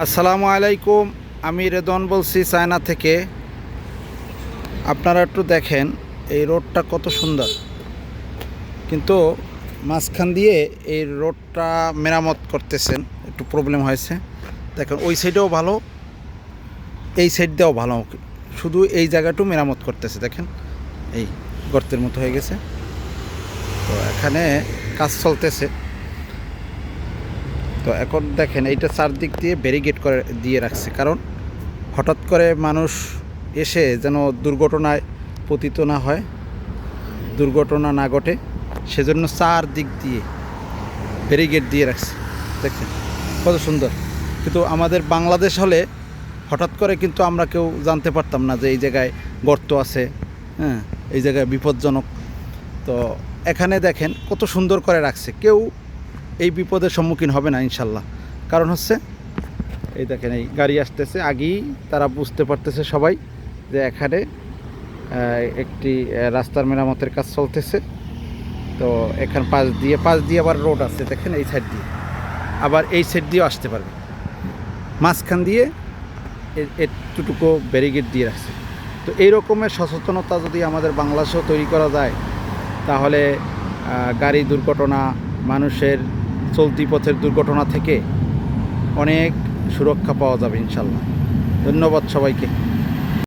আসসালামু আলাইকুম। আমি রেদন বলছি চায়না থেকে। আপনারা একটু দেখেন এই রোডটা কত সুন্দর, কিন্তু মাঝখান দিয়ে এই রোডটা মেরামত করতেছেন, একটু প্রবলেম হয়েছে। দেখেন ওই সাইডেও ভালো, এই সাইড দিয়েও ভালো, শুধু এই জায়গাটাও মেরামত করতেছে। দেখেন এই গর্তের মতো হয়ে গেছে, তো এখানে কাজ চলতেছে। তো এখন দেখেন এইটা চারদিক দিয়ে ব্যারিকেড করে দিয়ে রাখছে, কারণ হঠাৎ করে মানুষ এসে যেন দুর্ঘটনায় পতিত না হয়, দুর্ঘটনা না ঘটে, সেজন্য চারদিক দিয়ে ব্যারিকেড দিয়ে রাখছে। দেখেন কত সুন্দর। কিন্তু আমাদের বাংলাদেশ হলে হঠাৎ করে কিন্তু আমরা কেউ জানতে পারতাম না যে এই জায়গায় গর্ত আছে, হ্যাঁ, এই জায়গায় বিপজ্জনক। তো এখানে দেখেন কত সুন্দর করে রাখছে, কেউ এই বিপদের সম্মুখীন হবে না ইনশাল্লাহ। কারণ হচ্ছে এই দেখেন এই গাড়ি আসতেছে, আগেই তারা বুঝতে পারতেছে সবাই যে এখানে একটি রাস্তার মেরামতের কাজ চলতেছে। তো এখান পাশ দিয়ে আবার রোড আছে, দেখেন এই সাইড দিয়ে, আবার এই সাইড দিয়েও আসতে পারবে। মাঝখান দিয়ে একটুটুকু ব্যারিকেড দিয়ে রাখছে। তো এই রকমের সচেতনতা যদি আমাদের বাংলাদেশেও তৈরি করা যায়, তাহলে গাড়ি দুর্ঘটনা, মানুষের চলতি পথের দুর্ঘটনা থেকে অনেক সুরক্ষা পাওয়া যাবে ইনশাল্লাহ। ধন্যবাদ সবাইকে।